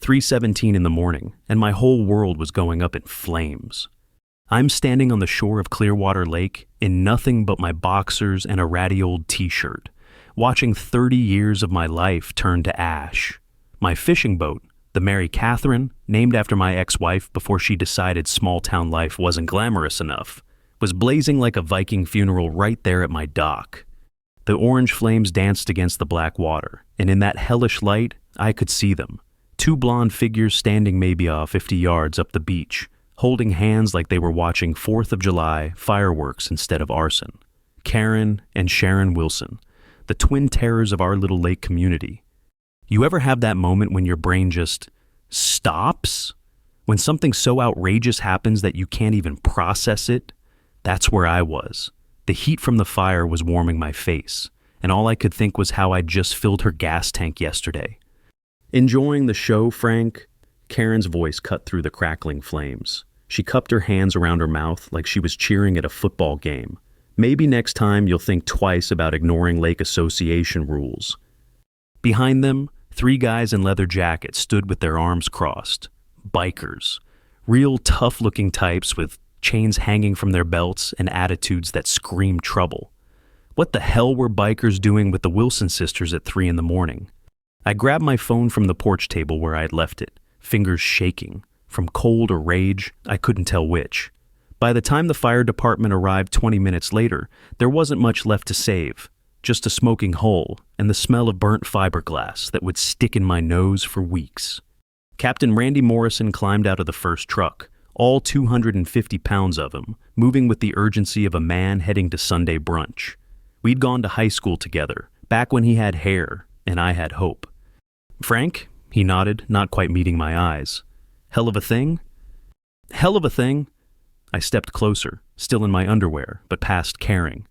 3:17 in the morning, and my whole world was going up in flames. I'm standing on the shore of Clearwater Lake in nothing but my boxers and a ratty old t-shirt, watching 30 years of my life turn to ash. My fishing boat, the Mary Catherine, named after my ex-wife before she decided small-town life wasn't glamorous enough, was blazing like a Viking funeral right there at my dock. The orange flames danced against the black water, and in that hellish light, I could see them. Two blonde figures standing maybe 50 yards up the beach, holding hands like they were watching 4th of July fireworks instead of arson. Karen and Sharon Wilson, the twin terrors of our little lake community. You ever have that moment when your brain just stops? When something so outrageous happens that you can't even process it? That's where I was. The heat from the fire was warming my face, and all I could think was how I'd just filled her gas tank yesterday. "Enjoying the show, Frank?" Karen's voice cut through the crackling flames. She cupped her hands around her mouth like she was cheering at a football game. "Maybe next time you'll think twice about ignoring Lake Association rules." Behind them, 3 guys in leather jackets stood with their arms crossed. Bikers. Real tough-looking types with chains hanging from their belts and attitudes that screamed trouble. What the hell were bikers doing with the Wilson sisters at 3 in the morning? I grabbed my phone from the porch table where I had left it, fingers shaking. From cold or rage, I couldn't tell which. By the time the fire department arrived 20 minutes later, there wasn't much left to save. Just a smoking hole and the smell of burnt fiberglass that would stick in my nose for weeks. Captain Randy Morrison climbed out of the first truck, all 250 pounds of him, moving with the urgency of a man heading to Sunday brunch. We'd gone to high school together, back when he had hair and I had hope. "Frank?" he nodded, not quite meeting my eyes. "Hell of a thing?" "Hell of a thing." I stepped closer, still in my underwear, but past caring.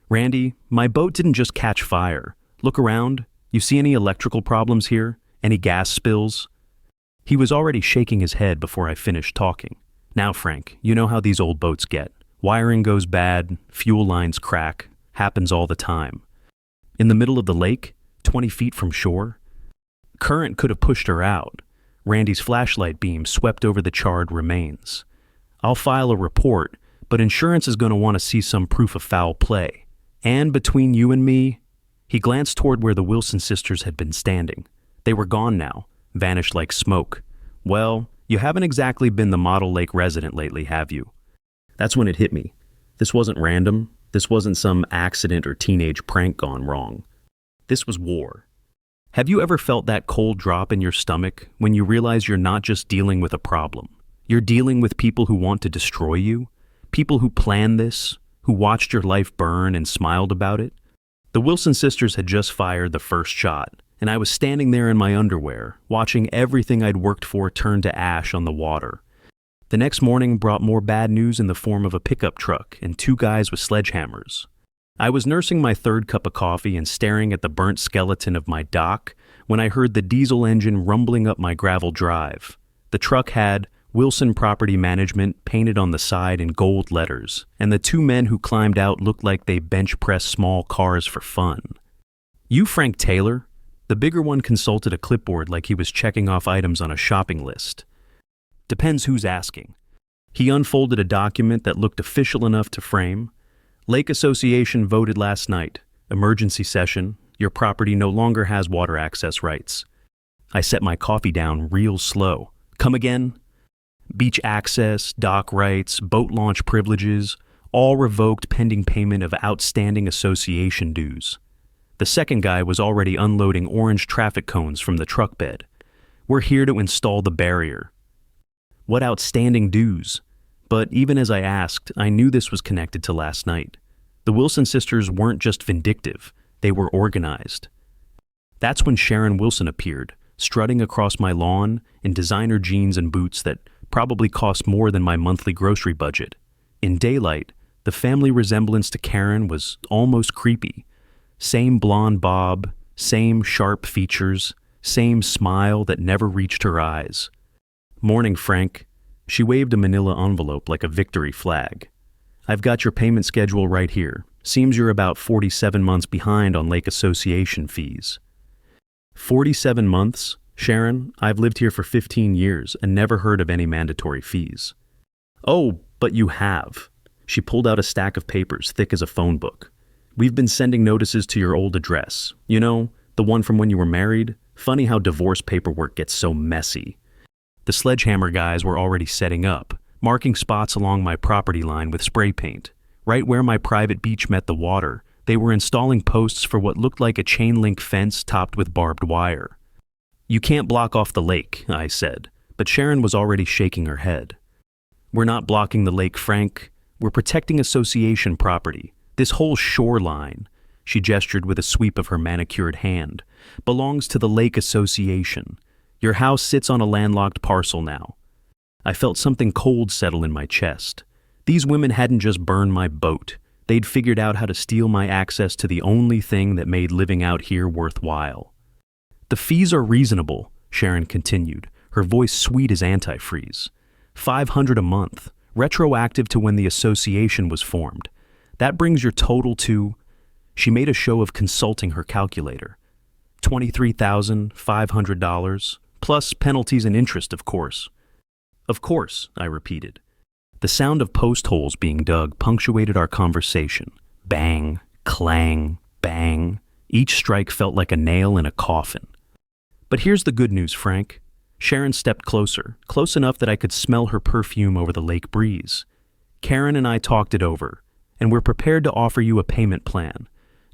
"Randy, my boat didn't just catch fire. Look around. You see any electrical problems here? Any gas spills?" He was already shaking his head before I finished talking. "Now, Frank, you know how these old boats get. Wiring goes bad, fuel lines crack, happens all the time. In the middle of the lake, 20 feet from shore? Current could have pushed her out. Randy's flashlight beam swept over the charred remains. I'll file a report, but insurance is going to want to see some proof of foul play. And between you and me," he glanced toward where the Wilson sisters had been standing. They were gone now, vanished like smoke. "Well, you haven't exactly been the model lake resident lately, have you?" That's when it hit me. This wasn't random. This wasn't some accident or teenage prank gone wrong. This was war. Have you ever felt that cold drop in your stomach when you realize you're not just dealing with a problem? You're dealing with people who want to destroy you? People who planned this, who watched your life burn and smiled about it? The Wilson sisters had just fired the first shot, and I was standing there in my underwear, watching everything I'd worked for turn to ash on the water. The next morning brought more bad news in the form of a pickup truck and 2 guys with sledgehammers. I was nursing my 3rd cup of coffee and staring at the burnt skeleton of my dock when I heard the diesel engine rumbling up my gravel drive. The truck had Wilson Property Management painted on the side in gold letters, and the 2 men who climbed out looked like they bench-pressed small cars for fun. "You Frank Taylor?" The bigger one consulted a clipboard like he was checking off items on a shopping list. "Depends who's asking." He unfolded a document that looked official enough to frame. "Lake Association voted last night. Emergency session. Your property no longer has water access rights." I set my coffee down real slow. "Come again?" "Beach access, dock rights, boat launch privileges, all revoked pending payment of outstanding association dues." The second guy was already unloading orange traffic cones from the truck bed. "We're here to install the barrier." What outstanding dues? But even as I asked, I knew this was connected to last night. The Wilson sisters weren't just vindictive, they were organized. That's when Sharon Wilson appeared, strutting across my lawn in designer jeans and boots that probably cost more than my monthly grocery budget. In daylight, the family resemblance to Karen was almost creepy. Same blonde bob, same sharp features, same smile that never reached her eyes. "Morning, Frank." She waved a manila envelope like a victory flag. "I've got your payment schedule right here. Seems you're about 47 months behind on Lake Association fees." 47 months? Sharon, I've lived here for 15 years and never heard of any mandatory fees. Oh, but you have. She pulled out a stack of papers thick as a phone book. We've been sending notices to your old address. You know, the one from when you were married? Funny how divorce paperwork gets so messy. The sledgehammer guys were already setting up, marking spots along my property line with spray paint. Right where my private beach met the water, they were installing posts for what looked like a chain-link fence topped with barbed wire. You can't block off the lake, I said, but Sharon was already shaking her head. We're not blocking the lake, Frank. We're protecting association property. This whole shoreline, she gestured with a sweep of her manicured hand, belongs to the Lake Association. Your house sits on a landlocked parcel now. I felt something cold settle in my chest. These women hadn't just burned my boat. They'd figured out how to steal my access to the only thing that made living out here worthwhile. The fees are reasonable, Sharon continued, her voice sweet as antifreeze. $500 a month, retroactive to when the association was formed. That brings your total to, she made a show of consulting her calculator, $23,500, plus penalties and interest, of course. Of course, I repeated. The sound of post holes being dug punctuated our conversation. Bang, clang, bang. Each strike felt like a nail in a coffin. But here's the good news, Frank. Sharon stepped closer, close enough that I could smell her perfume over the lake breeze. Karen and I talked it over, and we're prepared to offer you a payment plan.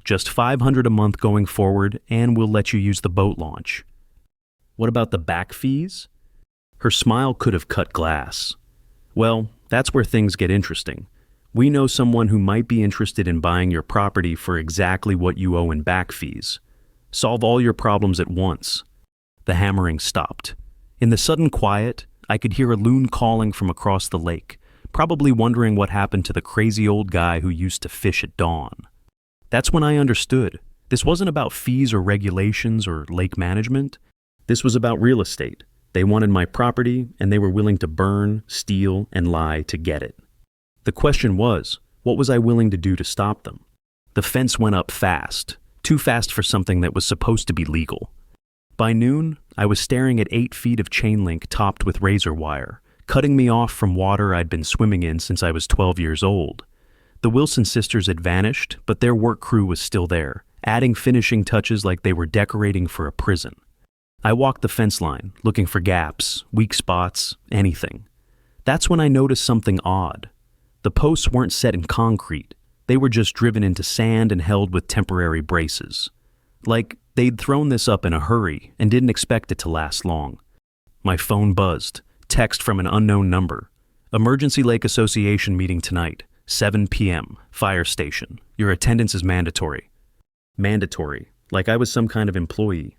Just $500 a month going forward, and we'll let you use the boat launch. What about the back fees? Her smile could have cut glass. Well, that's where things get interesting. We know someone who might be interested in buying your property for exactly what you owe in back fees. Solve all your problems at once. The hammering stopped. In the sudden quiet, I could hear a loon calling from across the lake, probably wondering what happened to the crazy old guy who used to fish at dawn. That's when I understood. This wasn't about fees or regulations or lake management. This was about real estate. They wanted my property, and they were willing to burn, steal, and lie to get it. The question was, what was I willing to do to stop them? The fence went up fast, too fast for something that was supposed to be legal. By noon, I was staring at 8 feet of chain link topped with razor wire, cutting me off from water I'd been swimming in since I was 12 years old. The Wilson sisters had vanished, but their work crew was still there, adding finishing touches like they were decorating for a prison. I walked the fence line, looking for gaps, weak spots, anything. That's when I noticed something odd. The posts weren't set in concrete. They were just driven into sand and held with temporary braces. Like they'd thrown this up in a hurry and didn't expect it to last long. My phone buzzed. Text from an unknown number. Emergency Lake Association meeting tonight, 7 p.m., fire station. Your attendance is mandatory. Mandatory, like I was some kind of employee.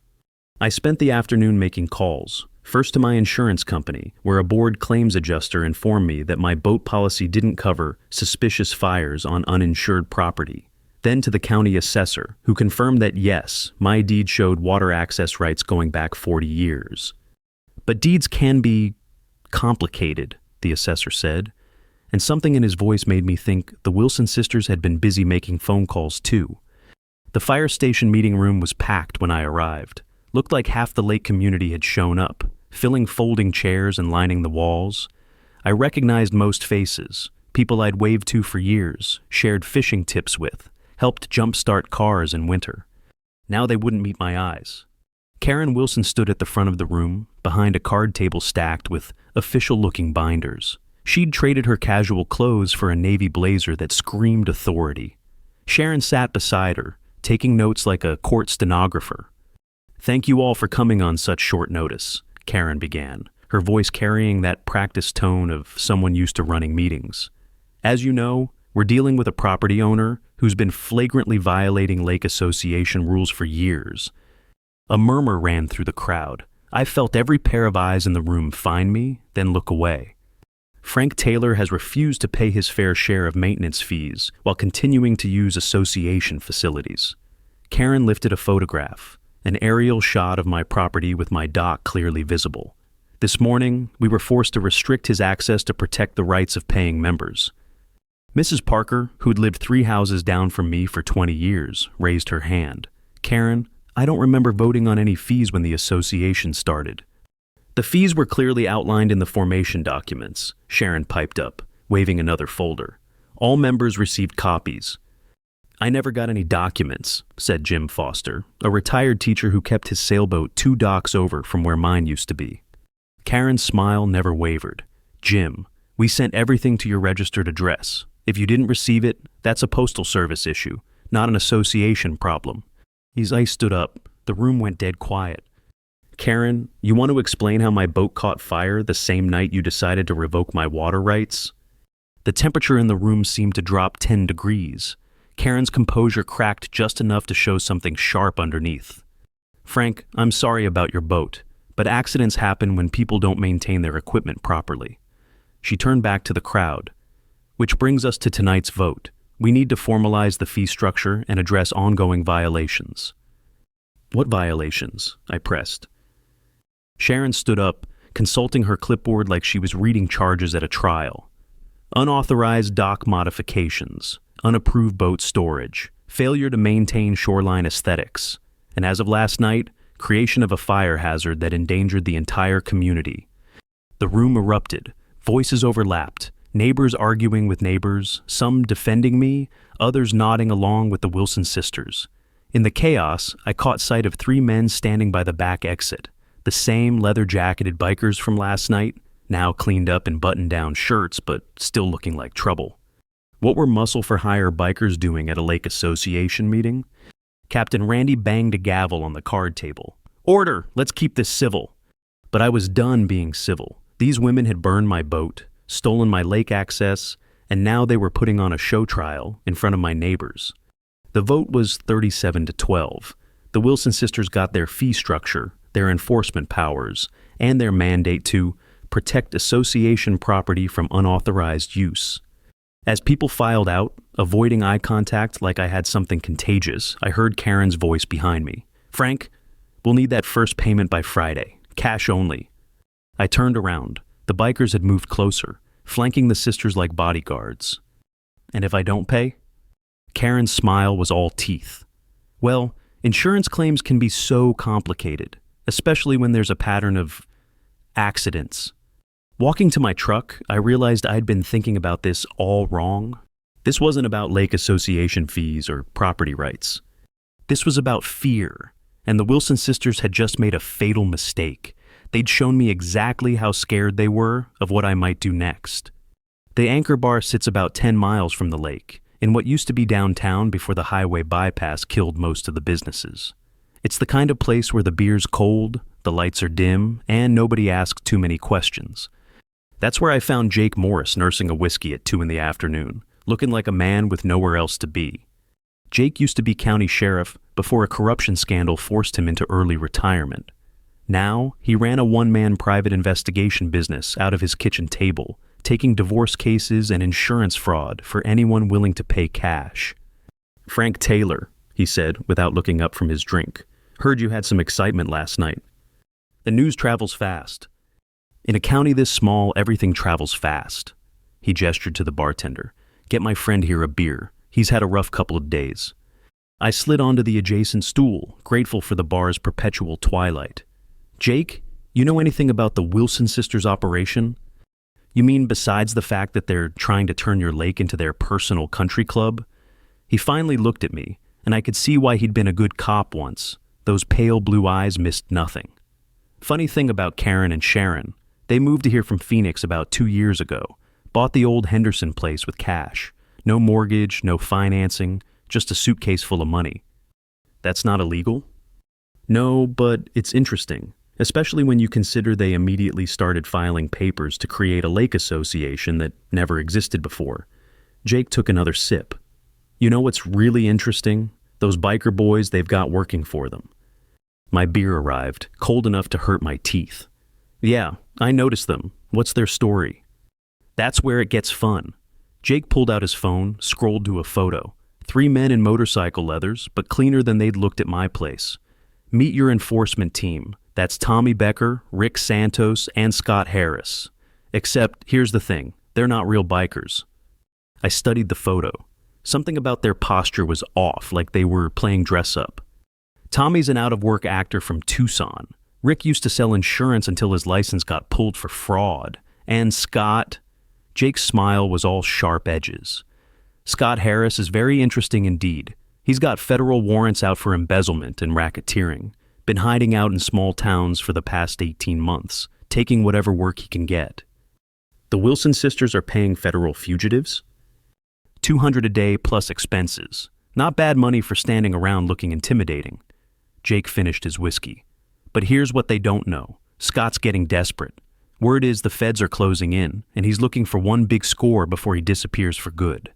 I spent the afternoon making calls, first to my insurance company, where a board claims adjuster informed me that my boat policy didn't cover suspicious fires on uninsured property. Then to the county assessor, who confirmed that yes, my deed showed water access rights going back 40 years. But deeds can be complicated, the assessor said, and something in his voice made me think the Wilson sisters had been busy making phone calls too. The fire station meeting room was packed when I arrived. Looked like half the lake community had shown up, filling folding chairs and lining the walls. I recognized most faces, people I'd waved to for years, shared fishing tips with, helped jumpstart cars in winter. Now they wouldn't meet my eyes. Karen Wilson stood at the front of the room, behind a card table stacked with official-looking binders. She'd traded her casual clothes for a navy blazer that screamed authority. Sharon sat beside her, taking notes like a court stenographer. "Thank you all for coming on such short notice," Karen began, her voice carrying that practiced tone of someone used to running meetings. "As you know, we're dealing with a property owner who's been flagrantly violating Lake Association rules for years." A murmur ran through the crowd. I felt every pair of eyes in the room find me, then look away. Frank Taylor has refused to pay his fair share of maintenance fees while continuing to use association facilities. Karen lifted a photograph, an aerial shot of my property with my dock clearly visible. This morning, we were forced to restrict his access to protect the rights of paying members. Mrs. Parker, who'd lived 3 houses down from me for 20 years, raised her hand. "Karen, I don't remember voting on any fees when the association started. The fees were clearly outlined in the formation documents, Sharon piped up, waving another folder. All members received copies. I never got any documents, said Jim Foster, a retired teacher who kept his sailboat 2 docks over from where mine used to be. Karen's smile never wavered. Jim, we sent everything to your registered address. If you didn't receive it, that's a postal service issue, not an association problem. His eyes stood up. The room went dead quiet. Karen, you want to explain how my boat caught fire the same night you decided to revoke my water rights? The temperature in the room seemed to drop 10 degrees. Karen's composure cracked just enough to show something sharp underneath. Frank, I'm sorry about your boat, but accidents happen when people don't maintain their equipment properly. She turned back to the crowd. Which brings us to tonight's vote. We need to formalize the fee structure and address ongoing violations. What violations? I pressed. Sharon stood up, consulting her clipboard like she was reading charges at a trial. Unauthorized dock modifications, unapproved boat storage, failure to maintain shoreline aesthetics, and as of last night, creation of a fire hazard that endangered the entire community. The room erupted, voices overlapped, neighbors arguing with neighbors, some defending me, others nodding along with the Wilson sisters. In the chaos, I caught sight of 3 men standing by the back exit, the same leather-jacketed bikers from last night, now cleaned up in button-down shirts but still looking like trouble. What were muscle-for-hire bikers doing at a lake association meeting? Captain Randy banged a gavel on the card table. Order! Let's keep this civil. But I was done being civil. These women had burned my boat, stolen my lake access, and now they were putting on a show trial in front of my neighbors. The vote was 37-12. The Wilson sisters got their fee structure, their enforcement powers, and their mandate to protect association property from unauthorized use. As people filed out, avoiding eye contact like I had something contagious, I heard Karen's voice behind me. Frank, we'll need that first payment by Friday. Cash only. I turned around. The bikers had moved closer, flanking the sisters like bodyguards. And if I don't pay? Karen's smile was all teeth. Well, insurance claims can be so complicated, especially when there's a pattern of accidents. Walking to my truck, I realized I'd been thinking about this all wrong. This wasn't about lake association fees or property rights. This was about fear, and the Wilson sisters had just made a fatal mistake. They'd shown me exactly how scared they were of what I might do next. The anchor bar sits about 10 miles from the lake, in what used to be downtown before the highway bypass killed most of the businesses. It's the kind of place where the beer's cold, the lights are dim, and nobody asks too many questions. That's where I found Jake Morris nursing a whiskey at 2 p.m, looking like a man with nowhere else to be. Jake used to be county sheriff before a corruption scandal forced him into early retirement. Now, he ran a one-man private investigation business out of his kitchen table, taking divorce cases and insurance fraud for anyone willing to pay cash. Frank Taylor, he said without looking up from his drink, heard you had some excitement last night. The news travels fast. In a county this small, everything travels fast. He gestured to the bartender. Get my friend here a beer. He's had a rough couple of days. I slid onto the adjacent stool, grateful for the bar's perpetual twilight. Jake, you know anything about the Wilson sisters operation? You mean besides the fact that they're trying to turn your lake into their personal country club? He finally looked at me, and I could see why he'd been a good cop once. Those pale blue eyes missed nothing. Funny thing about Karen and Sharon, they moved to here from Phoenix about 2 years ago, bought the old Henderson place with cash. No mortgage, no financing, just a suitcase full of money. That's not illegal? No, but it's interesting, especially when you consider they immediately started filing papers to create a lake association that never existed before. Jake took another sip. You know what's really interesting? Those biker boys they've got working for them. My beer arrived, cold enough to hurt my teeth. Yeah, I noticed them. What's their story? That's where it gets fun. Jake pulled out his phone, scrolled to a photo. 3 men in motorcycle leathers, but cleaner than they'd looked at my place. Meet your enforcement team. That's Tommy Becker, Rick Santos, and Scott Harris. Except, here's the thing, they're not real bikers. I studied the photo. Something about their posture was off, like they were playing dress-up. Tommy's an out-of-work actor from Tucson. Rick used to sell insurance until his license got pulled for fraud. And Scott... Jake's smile was all sharp edges. Scott Harris is very interesting indeed. He's got federal warrants out for embezzlement and racketeering. Been hiding out in small towns for the past 18 months, taking whatever work he can get. The Wilson sisters are paying federal fugitives? $200 a day plus expenses. Not bad money for standing around looking intimidating. Jake finished his whiskey. But here's what they don't know. Scott's getting desperate. Word is the feds are closing in, and he's looking for one big score before he disappears for good.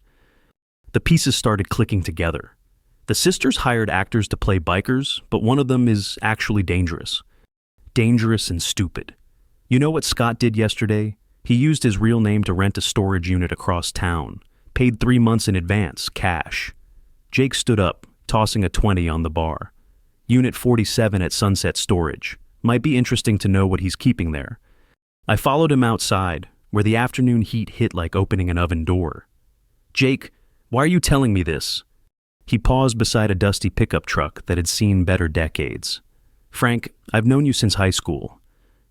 The pieces started clicking together. The sisters hired actors to play bikers, but one of them is actually dangerous. Dangerous and stupid. You know what Scott did yesterday? He used his real name to rent a storage unit across town. Paid 3 months in advance, cash. Jake stood up, tossing a 20 on the bar. Unit 47 at Sunset Storage. Might be interesting to know what he's keeping there. I followed him outside, where the afternoon heat hit like opening an oven door. Jake, why are you telling me this? He paused beside a dusty pickup truck that had seen better decades. Frank, I've known you since high school.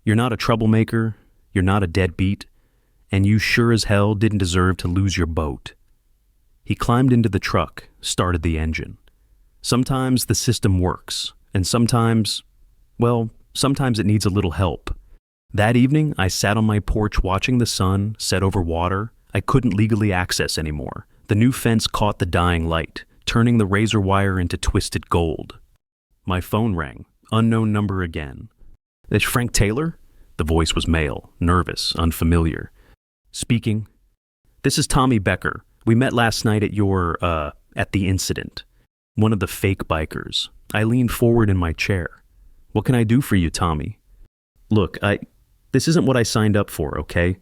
You're not a troublemaker, you're not a deadbeat, and you sure as hell didn't deserve to lose your boat. He climbed into the truck, started the engine. Sometimes the system works, and sometimes it needs a little help. That evening, I sat on my porch watching the sun set over water I couldn't legally access anymore. The new fence caught the dying light, turning the razor wire into twisted gold. My phone rang, unknown number again. Is Frank Taylor? The voice was male, nervous, unfamiliar. Speaking. This is Tommy Becker. We met last night at the incident. One of the fake bikers. I leaned forward in my chair. What can I do for you, Tommy? Look, this isn't what I signed up for, okay?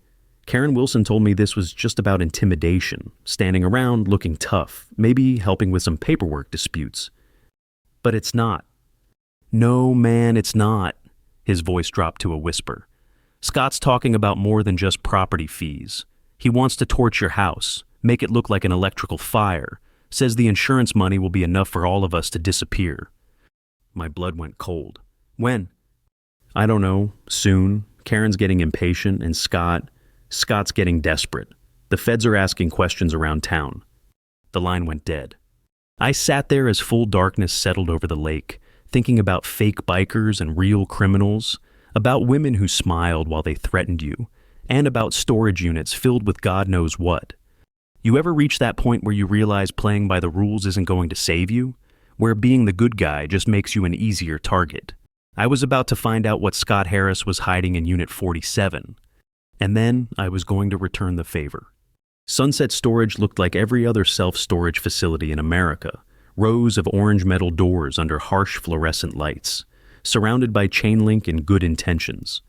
Karen Wilson told me this was just about intimidation, standing around looking tough, maybe helping with some paperwork disputes. But it's not. No, man, it's not. His voice dropped to a whisper. Scott's talking about more than just property fees. He wants to torch your house, make it look like an electrical fire, says the insurance money will be enough for all of us to disappear. My blood went cold. When? I don't know. Soon. Karen's getting impatient, and Scott's getting desperate. The feds are asking questions around town. The line went dead. I sat there as full darkness settled over the lake, thinking about fake bikers and real criminals, about women who smiled while they threatened you, and about storage units filled with God knows what. You ever reach that point where you realize playing by the rules isn't going to save you? Where being the good guy just makes you an easier target? I was about to find out what Scott Harris was hiding in Unit 47. And then I was going to return the favor. Sunset Storage looked like every other self-storage facility in America. Rows of orange metal doors under harsh fluorescent lights, surrounded by chain link and good intentions.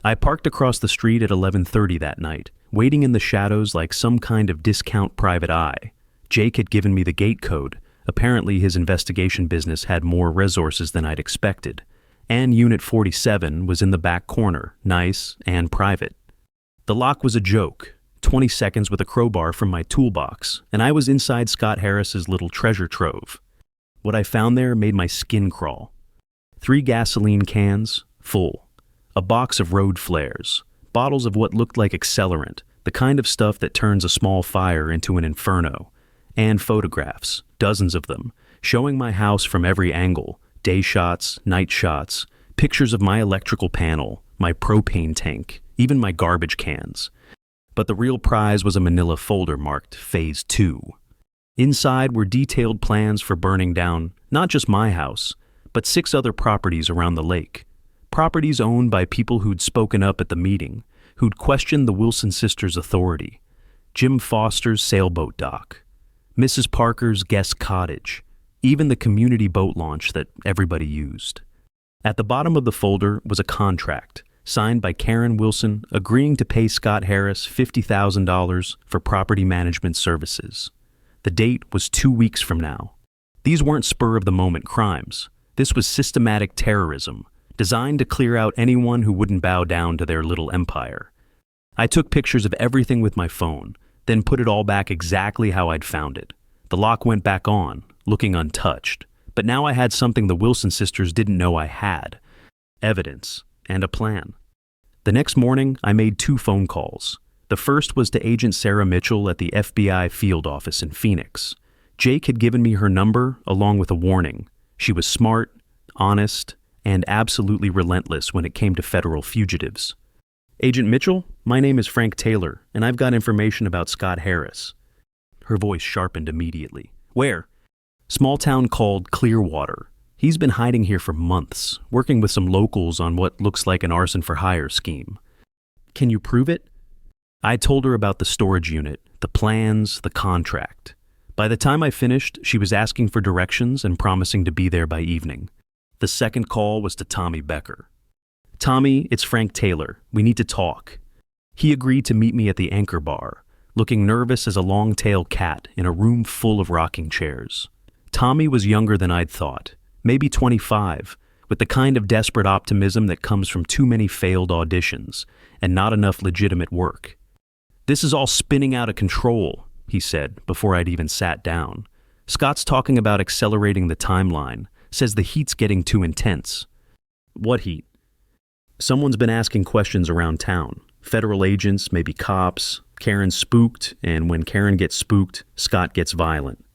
I parked across the street at 11:30 that night, waiting in the shadows like some kind of discount private eye. Jake had given me the gate code. Apparently his investigation business had more resources than I'd expected. And Unit 47 was in the back corner, nice and private. The lock was a joke, 20 seconds with a crowbar from my toolbox, and I was inside Scott Harris's little treasure trove. What I found there made my skin crawl. 3 gasoline cans, full. A box of road flares, bottles of what looked like accelerant, the kind of stuff that turns a small fire into an inferno, and photographs, dozens of them, showing my house from every angle, day shots, night shots, pictures of my electrical panel, my propane tank, even my garbage cans. But the real prize was a manila folder marked Phase 2. Inside were detailed plans for burning down not just my house, but 6 other properties around the lake. Properties owned by people who'd spoken up at the meeting, who'd questioned the Wilson sisters' authority. Jim Foster's sailboat dock, Mrs. Parker's guest cottage, even the community boat launch that everybody used. At the bottom of the folder was a contract, signed by Karen Wilson, agreeing to pay Scott Harris $50,000 for property management services. The date was 2 weeks from now. These weren't spur-of-the-moment crimes. This was systematic terrorism, designed to clear out anyone who wouldn't bow down to their little empire. I took pictures of everything with my phone, then put it all back exactly how I'd found it. The lock went back on, looking untouched, but now I had something the Wilson sisters didn't know I had: evidence and a plan. The next morning, I made 2 phone calls. The first was to Agent Sarah Mitchell at the FBI field office in Phoenix. Jake had given me her number along with a warning. She was smart, honest, and absolutely relentless when it came to federal fugitives. "Agent Mitchell, my name is Frank Taylor, and I've got information about Scott Harris." Her voice sharpened immediately. "Where?" "Small town called Clearwater. He's been hiding here for months, working with some locals on what looks like an arson for hire scheme." "Can you prove it?" I told her about the storage unit, the plans, the contract. By the time I finished, she was asking for directions and promising to be there by evening. The second call was to Tommy Becker. "Tommy, it's Frank Taylor. We need to talk." He agreed to meet me at the Anchor Bar, looking nervous as a long-tailed cat in a room full of rocking chairs. Tommy was younger than I'd thought, maybe 25, with the kind of desperate optimism that comes from too many failed auditions and not enough legitimate work. "This is all spinning out of control," he said before I'd even sat down. "Scott's talking about accelerating the timeline, says the heat's getting too intense." "What heat?" "Someone's been asking questions around town. Federal agents, maybe cops. Karen's spooked, and when Karen gets spooked, Scott gets violent."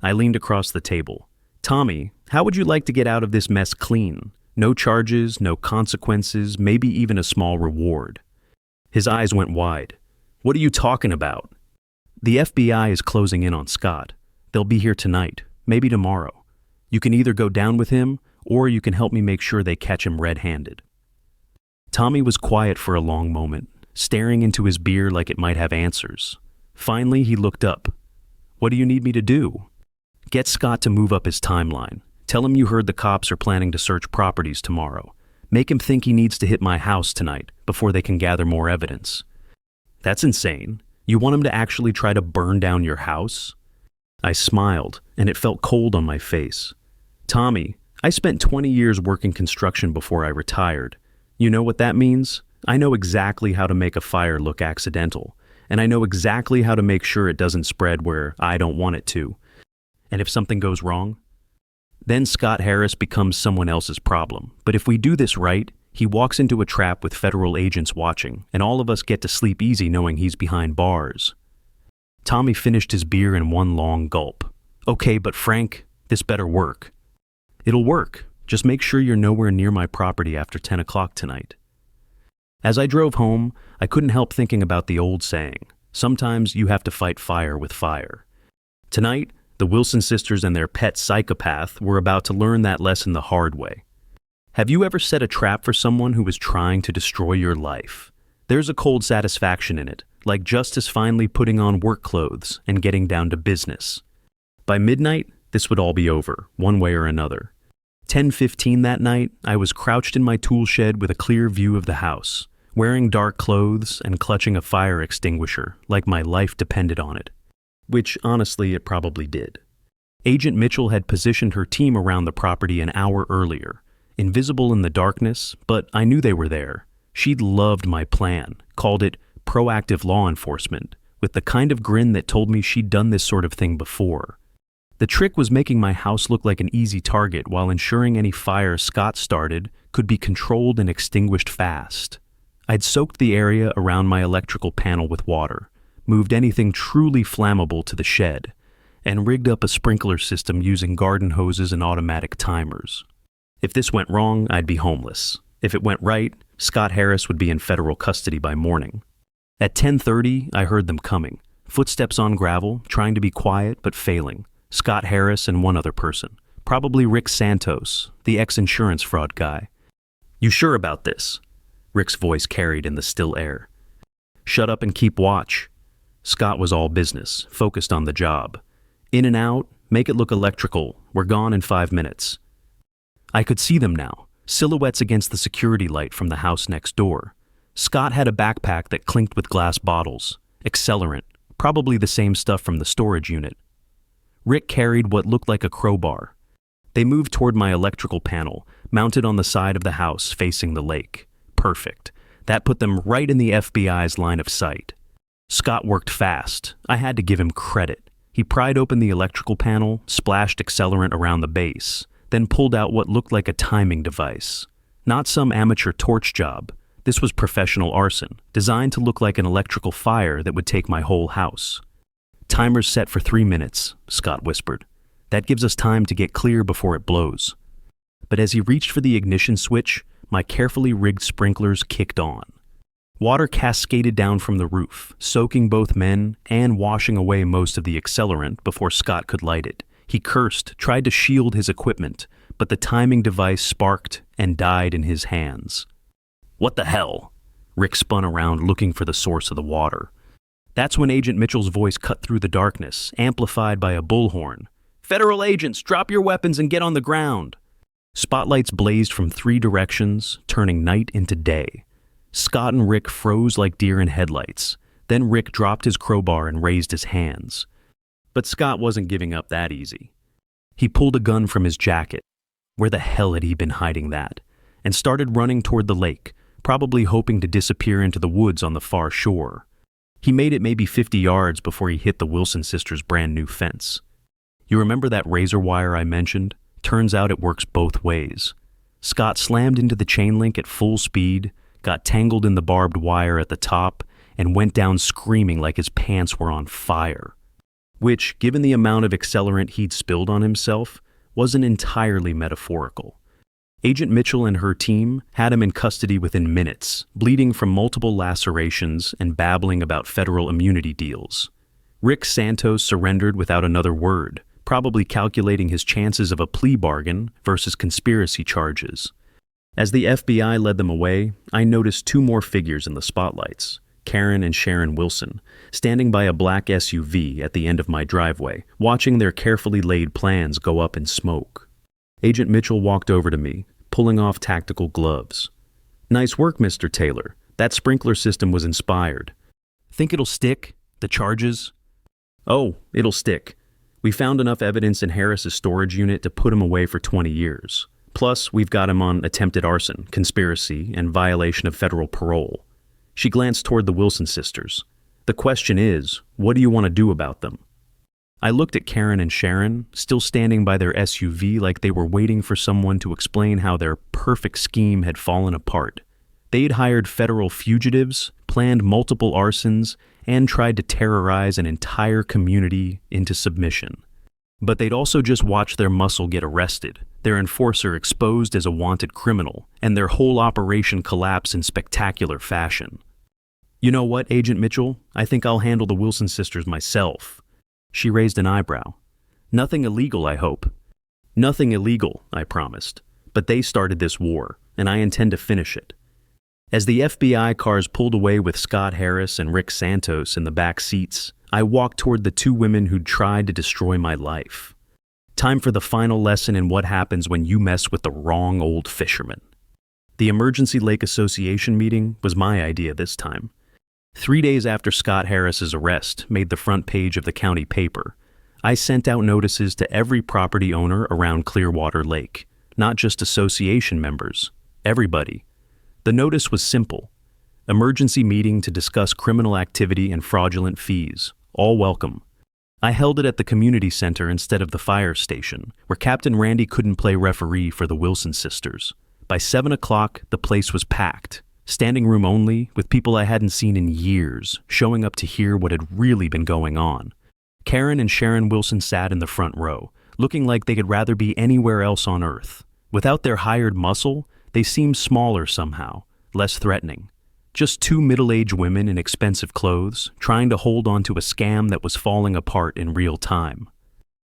I leaned across the table. "Tommy, how would you like to get out of this mess clean? No charges, no consequences, maybe even a small reward." His eyes went wide. "What are you talking about?" "The FBI is closing in on Scott. They'll be here tonight, maybe tomorrow. You can either go down with him, or you can help me make sure they catch him red-handed." Tommy was quiet for a long moment, staring into his beer like it might have answers. Finally, he looked up. "What do you need me to do?" "Get Scott to move up his timeline. Tell him you heard the cops are planning to search properties tomorrow. Make him think he needs to hit my house tonight before they can gather more evidence." "That's insane. You want him to actually try to burn down your house?" I smiled, and it felt cold on my face. "Tommy, I spent 20 years working construction before I retired. You know what that means? I know exactly how to make a fire look accidental, and I know exactly how to make sure it doesn't spread where I don't want it to. And if something goes wrong, then Scott Harris becomes someone else's problem. But if we do this right, he walks into a trap with federal agents watching, and all of us get to sleep easy knowing he's behind bars." Tommy finished his beer in one long gulp. "Okay, but Frank, this better work." "It'll work. Just make sure you're nowhere near my property after 10 o'clock tonight." As I drove home, I couldn't help thinking about the old saying, sometimes you have to fight fire with fire. Tonight, the Wilson sisters and their pet psychopath were about to learn that lesson the hard way. Have you ever set a trap for someone who was trying to destroy your life? There's a cold satisfaction in it, like justice finally putting on work clothes and getting down to business. By midnight, this would all be over, one way or another. 10:15 that night, I was crouched in my tool shed with a clear view of the house, wearing dark clothes and clutching a fire extinguisher like my life depended on it. Which, honestly, it probably did. Agent Mitchell had positioned her team around the property an hour earlier, invisible in the darkness, but I knew they were there. She'd loved my plan, called it proactive law enforcement, with the kind of grin that told me she'd done this sort of thing before. The trick was making my house look like an easy target while ensuring any fire Scott started could be controlled and extinguished fast. I'd soaked the area around my electrical panel with water, moved anything truly flammable to the shed, and rigged up a sprinkler system using garden hoses and automatic timers. If this went wrong, I'd be homeless. If it went right, Scott Harris would be in federal custody by morning. At 10:30, I heard them coming. Footsteps on gravel, trying to be quiet but failing. Scott Harris and one other person. Probably Rick Santos, the ex-insurance fraud guy. "You sure about this?" Rick's voice carried in the still air. "Shut up and keep watch." Scott was all business, focused on the job. "In and out, make it look electrical. We're gone in 5 minutes." I could see them now, silhouettes against the security light from the house next door. Scott had a backpack that clinked with glass bottles, accelerant, probably the same stuff from the storage unit. Rick carried what looked like a crowbar. They moved toward my electrical panel, mounted on the side of the house facing the lake. Perfect. That put them right in the FBI's line of sight. Scott worked fast. I had to give him credit. He pried open the electrical panel, splashed accelerant around the base, then pulled out what looked like a timing device. Not some amateur torch job. This was professional arson, designed to look like an electrical fire that would take my whole house. "Timer's set for 3 minutes," Scott whispered. "That gives us time to get clear before it blows." But as he reached for the ignition switch, my carefully rigged sprinklers kicked on. Water cascaded down from the roof, soaking both men and washing away most of the accelerant before Scott could light it. He cursed, tried to shield his equipment, but the timing device sparked and died in his hands. "What the hell?" Rick spun around looking for the source of the water. That's when Agent Mitchell's voice cut through the darkness, amplified by a bullhorn. "Federal agents, drop your weapons and get on the ground." Spotlights blazed from 3 directions, turning night into day. Scott and Rick froze like deer in headlights. Then Rick dropped his crowbar and raised his hands. But Scott wasn't giving up that easy. He pulled a gun from his jacket. Where the hell had he been hiding that? And started running toward the lake, probably hoping to disappear into the woods on the far shore. He made it maybe 50 yards before he hit the Wilson sisters' brand new fence. You remember that razor wire I mentioned? Turns out it works both ways. Scott slammed into the chain link at full speed, got tangled in the barbed wire at the top, and went down screaming like his pants were on fire. Which, given the amount of accelerant he'd spilled on himself, wasn't entirely metaphorical. Agent Mitchell and her team had him in custody within minutes, bleeding from multiple lacerations and babbling about federal immunity deals. Rick Santos surrendered without another word, probably calculating his chances of a plea bargain versus conspiracy charges. As the FBI led them away, I noticed 2 more figures in the spotlights, Karen and Sharon Wilson, standing by a black SUV at the end of my driveway, watching their carefully laid plans go up in smoke. Agent Mitchell walked over to me, pulling off tactical gloves. "Nice work, Mr. Taylor. That sprinkler system was inspired. Think it'll stick? The charges?" "Oh, it'll stick. We found enough evidence in Harris's storage unit to put him away for 20 years. Plus, we've got him on attempted arson, conspiracy, and violation of federal parole." She glanced toward the Wilson sisters. "The question is, what do you want to do about them?" I looked at Karen and Sharon, still standing by their SUV like they were waiting for someone to explain how their perfect scheme had fallen apart. They'd hired federal fugitives, planned multiple arsons, and tried to terrorize an entire community into submission. But they'd also just watched their muscle get arrested, their enforcer exposed as a wanted criminal, and their whole operation collapse in spectacular fashion. "You know what, Agent Mitchell? I think I'll handle the Wilson sisters myself." She raised an eyebrow. "Nothing illegal, I hope." "Nothing illegal," I promised. "But they started this war, and I intend to finish it." As the FBI cars pulled away with Scott Harris and Rick Santos in the back seats, I walked toward the 2 women who'd tried to destroy my life. Time for the final lesson in what happens when you mess with the wrong old fisherman. The Emergency Lake Association meeting was my idea this time. 3 days after Scott Harris's arrest made the front page of the county paper, I sent out notices to every property owner around Clearwater Lake, not just association members, everybody. The notice was simple: emergency meeting to discuss criminal activity and fraudulent fees, all welcome. I held it at the community center instead of the fire station, where Captain Randy couldn't play referee for the Wilson sisters. By 7 o'clock, the place was packed. Standing room only, with people I hadn't seen in years, showing up to hear what had really been going on. Karen and Sharon Wilson sat in the front row, looking like they could rather be anywhere else on Earth. Without their hired muscle, they seemed smaller somehow, less threatening. Just 2 middle-aged women in expensive clothes, trying to hold on to a scam that was falling apart in real time.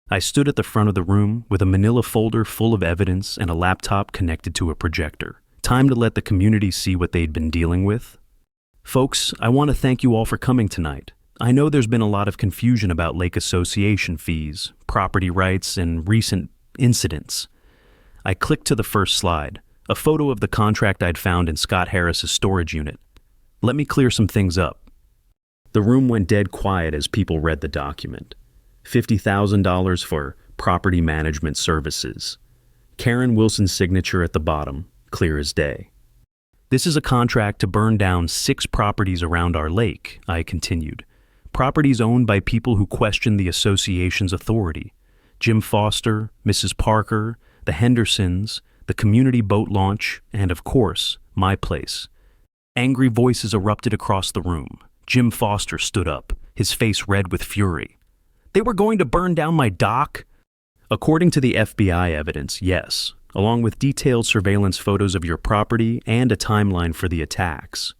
I stood at the front of the room with a manila folder full of evidence and a laptop connected to a projector. Time to let the community see what they'd been dealing with. Folks, I want to thank you all for coming tonight. I know there's been a lot of confusion about lake association fees, property rights, and recent incidents. I clicked to the first slide, a photo of the contract I'd found in Scott Harris's storage unit. Let me clear some things up. The room went dead quiet as people read the document. $50,000 for property management services. Karen Wilson's signature at the bottom, clear as day. "This is a contract to burn down 6 properties around our lake," I continued. Properties owned by people who question the association's authority. Jim Foster, Mrs. Parker, the Hendersons, the community boat launch, and of course, my place. Angry voices erupted across the room. Jim Foster stood up, his face red with fury. They were going to burn down my dock? According to the FBI evidence, yes, along with detailed surveillance photos of your property and a timeline for the attacks.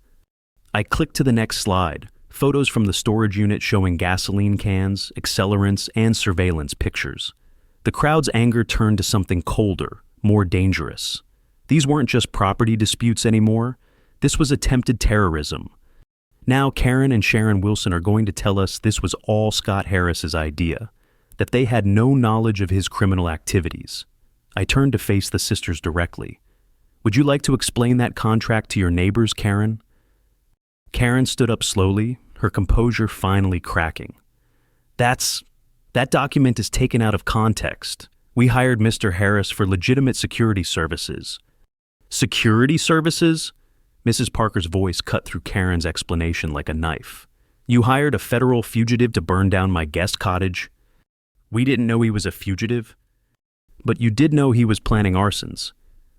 I clicked to the next slide, photos from the storage unit showing gasoline cans, accelerants, and surveillance pictures. The crowd's anger turned to something colder, more dangerous. These weren't just property disputes anymore. This was attempted terrorism. Now Karen and Sharon Wilson are going to tell us this was all Scott Harris's idea, that they had no knowledge of his criminal activities. I turned to face the sisters directly. Would you like to explain that contract to your neighbors, Karen? Karen stood up slowly, her composure finally cracking. That document is taken out of context. We hired Mr. Harris for legitimate security services. Security services? Mrs. Parker's voice cut through Karen's explanation like a knife. You hired a federal fugitive to burn down my guest cottage? We didn't know he was a fugitive. But you did know he was planning arsons.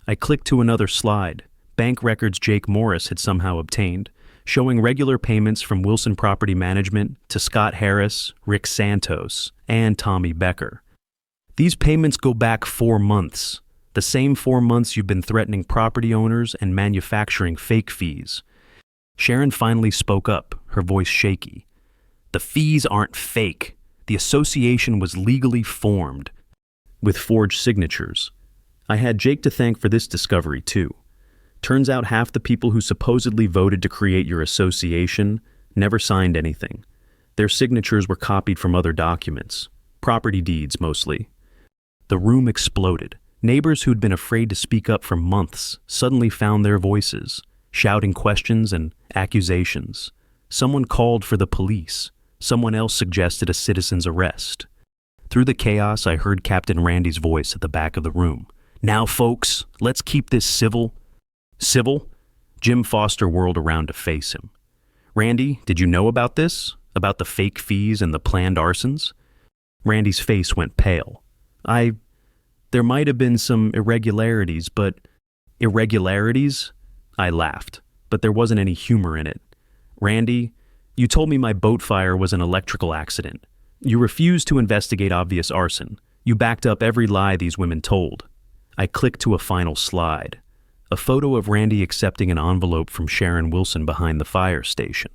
I clicked to another slide. Bank records Jake Morris had somehow obtained, showing regular payments from Wilson Property Management to Scott Harris, Rick Santos, and Tommy Becker. These payments go back 4 months, the same 4 months you've been threatening property owners and manufacturing fake fees. Sharon finally spoke up, her voice shaky. The fees aren't fake. The association was legally formed, with forged signatures. I had Jake to thank for this discovery, too. Turns out half the people who supposedly voted to create your association never signed anything. Their signatures were copied from other documents, property deeds mostly. The room exploded. Neighbors who'd been afraid to speak up for months suddenly found their voices, shouting questions and accusations. Someone called for the police. Someone else suggested a citizen's arrest. Through the chaos, I heard Captain Randy's voice at the back of the room. Now, folks, let's keep this civil. Civil? Jim Foster whirled around to face him. Randy, did you know about this? About the fake fees and the planned arsons? Randy's face went pale. There might have been some irregularities, but... Irregularities? I laughed, but there wasn't any humor in it. Randy, you told me my boat fire was an electrical accident. You refused to investigate obvious arson. You backed up every lie these women told. I clicked to a final slide. A photo of Randy accepting an envelope from Sharon Wilson behind the fire station,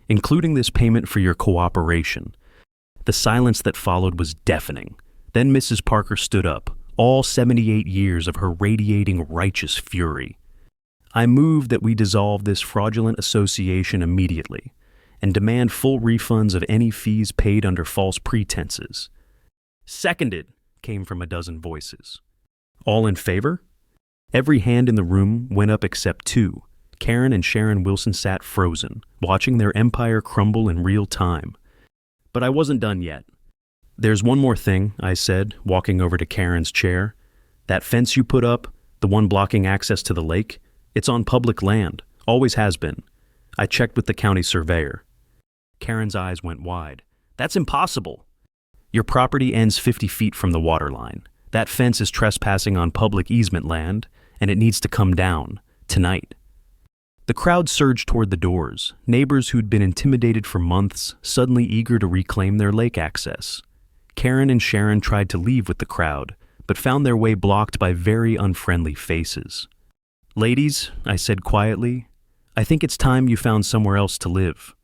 including this payment for your cooperation. The silence that followed was deafening. Then Mrs. Parker stood up, all 78 years of her radiating righteous fury. I moved that we dissolve this fraudulent association immediately and demand full refunds of any fees paid under false pretenses. Seconded, came from a dozen voices. All in favor? Every hand in the room went up except 2. Karen and Sharon Wilson sat frozen, watching their empire crumble in real time. But I wasn't done yet. There's one more thing, I said, walking over to Karen's chair. That fence you put up, the one blocking access to the lake, it's on public land, always has been. I checked with the county surveyor. Karen's eyes went wide. That's impossible. Your property ends 50 feet from the water line. That fence is trespassing on public easement land, and it needs to come down, tonight. The crowd surged toward the doors, neighbors who'd been intimidated for months, suddenly eager to reclaim their lake access. Karen and Sharon tried to leave with the crowd, but found their way blocked by very unfriendly faces. Ladies, I said quietly, I think it's time you found somewhere else to live.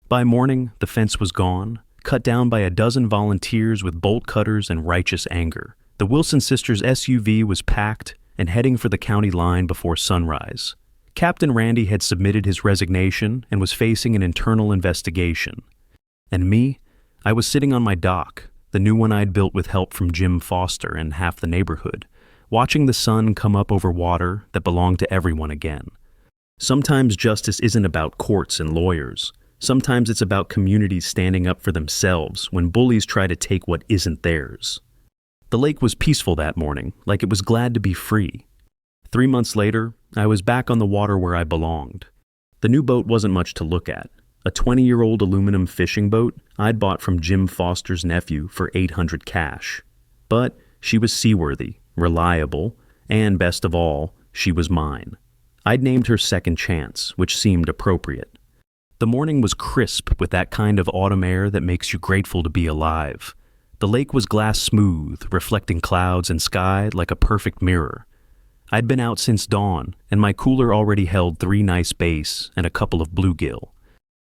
By morning, the fence was gone, cut down by a dozen volunteers with bolt cutters and righteous anger. The Wilson sisters' SUV was packed and heading for the county line before sunrise. Captain Randy had submitted his resignation and was facing an internal investigation. And me? I was sitting on my dock, the new one I'd built with help from Jim Foster and half the neighborhood, watching the sun come up over water that belonged to everyone again. Sometimes justice isn't about courts and lawyers. Sometimes it's about communities standing up for themselves when bullies try to take what isn't theirs. The lake was peaceful that morning, like it was glad to be free. 3 months later, I was back on the water where I belonged. The new boat wasn't much to look at. a 20-year-old aluminum fishing boat I'd bought from Jim Foster's nephew for $800 cash. But she was seaworthy, reliable, and best of all, she was mine. I'd named her Second Chance, which seemed appropriate. The morning was crisp with that kind of autumn air that makes you grateful to be alive. The lake was glass smooth, reflecting clouds and sky like a perfect mirror. I'd been out since dawn, and my cooler already held 3 nice bass and a couple of bluegill.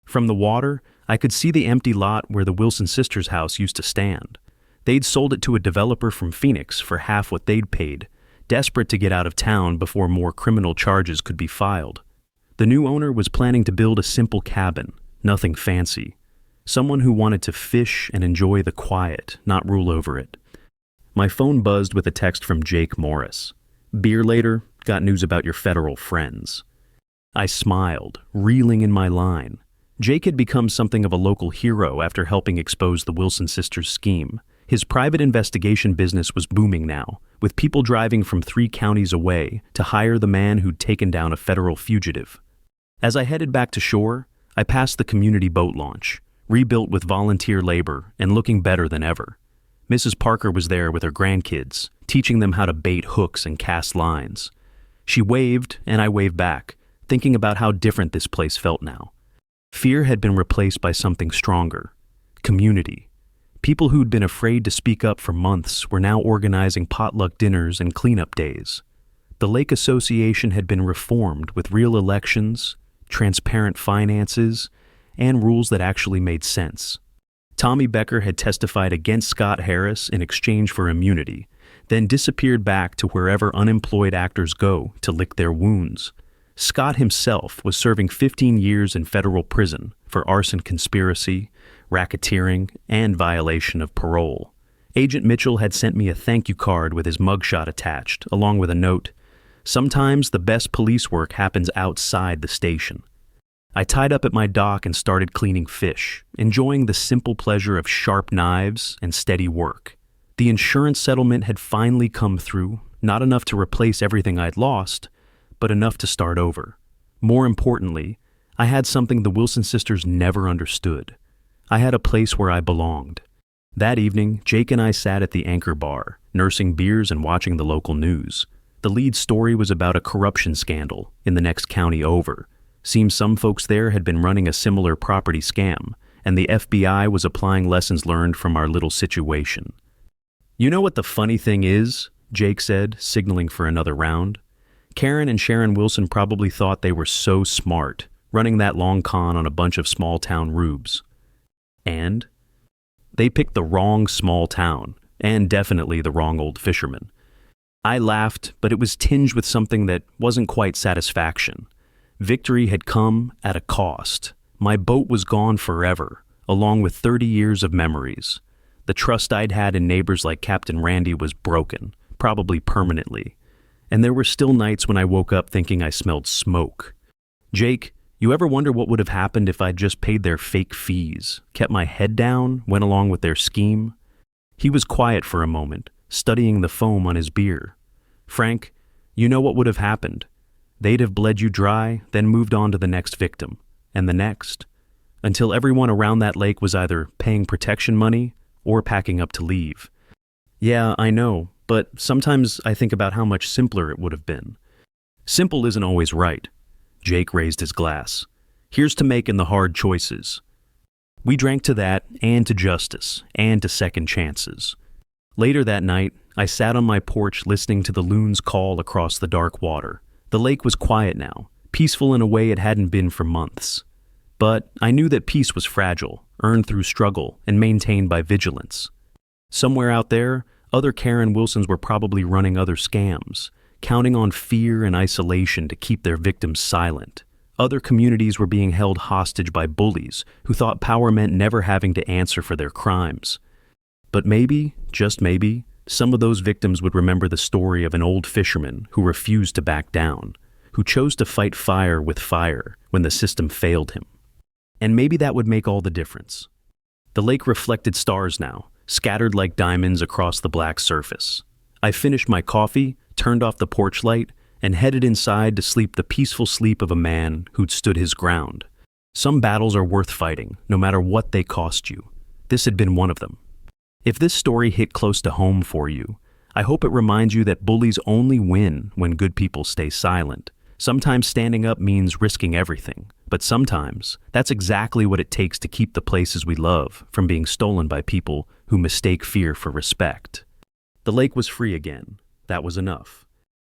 From the water, I could see the empty lot where the Wilson sisters' house used to stand. They'd sold it to a developer from Phoenix for half what they'd paid, desperate to get out of town before more criminal charges could be filed. The new owner was planning to build a simple cabin, nothing fancy. Someone who wanted to fish and enjoy the quiet, not rule over it. My phone buzzed with a text from Jake Morris. "Beer later, got news about your federal friends." I smiled, reeling in my line. Jake had become something of a local hero after helping expose the Wilson sisters' scheme. His private investigation business was booming now, with people driving from 3 counties away to hire the man who'd taken down a federal fugitive. As I headed back to shore, I passed the community boat launch, rebuilt with volunteer labor and looking better than ever. Mrs. Parker was there with her grandkids, teaching them how to bait hooks and cast lines. She waved, and I waved back, thinking about how different this place felt now. Fear had been replaced by something stronger: community. People who'd been afraid to speak up for months were now organizing potluck dinners and cleanup days. The Lake Association had been reformed with real elections, transparent finances, and rules that actually made sense. Tommy Becker had testified against Scott Harris in exchange for immunity, then disappeared back to wherever unemployed actors go to lick their wounds. Scott himself was serving 15 years in federal prison for arson conspiracy, racketeering, and violation of parole. Agent Mitchell had sent me a thank you card with his mugshot attached, along with a note, "Sometimes the best police work happens outside the station." I tied up at my dock and started cleaning fish, enjoying the simple pleasure of sharp knives and steady work. The insurance settlement had finally come through, not enough to replace everything I'd lost, but enough to start over. More importantly, I had something the Wilson sisters never understood. I had a place where I belonged. That evening, Jake and I sat at the Anchor Bar, nursing beers and watching the local news. The lead story was about a corruption scandal in the next county over. Seems some folks there had been running a similar property scam, and the FBI was applying lessons learned from our little situation. "You know what the funny thing is?" Jake said, signaling for another round. "Karen and Sharon Wilson probably thought they were so smart, running that long con on a bunch of small-town rubes. And they picked the wrong small town, and definitely the wrong old fisherman." I laughed, but it was tinged with something that wasn't quite satisfaction. Victory had come at a cost. My boat was gone forever, along with 30 years of memories. The trust I'd had in neighbors like Captain Randy was broken, probably permanently. And there were still nights when I woke up thinking I smelled smoke. "Jake, you ever wonder what would have happened if I'd just paid their fake fees, kept my head down, went along with their scheme?" He was quiet for a moment, studying the foam on his beer. "Frank, you know what would have happened. They'd have bled you dry, then moved on to the next victim, and the next, until everyone around that lake was either paying protection money or packing up to leave." "Yeah, I know, but sometimes I think about how much simpler it would have been." "Simple isn't always right." Jake raised his glass. "Here's to making the hard choices." We drank to that, and to justice, and to second chances. Later that night, I sat on my porch listening to the loons call across the dark water. The lake was quiet now, peaceful in a way it hadn't been for months. But I knew that peace was fragile, earned through struggle, and maintained by vigilance. Somewhere out there, other Karen Wilsons were probably running other scams, counting on fear and isolation to keep their victims silent. Other communities were being held hostage by bullies who thought power meant never having to answer for their crimes. But maybe, just maybe, some of those victims would remember the story of an old fisherman who refused to back down, who chose to fight fire with fire when the system failed him. And maybe that would make all the difference. The lake reflected stars now, scattered like diamonds across the black surface. I finished my coffee, turned off the porch light, and headed inside to sleep the peaceful sleep of a man who'd stood his ground. Some battles are worth fighting, no matter what they cost you. This had been one of them. If this story hit close to home for you, I hope it reminds you that bullies only win when good people stay silent. Sometimes standing up means risking everything, but sometimes that's exactly what it takes to keep the places we love from being stolen by people who mistake fear for respect. The lake was free again. That was enough.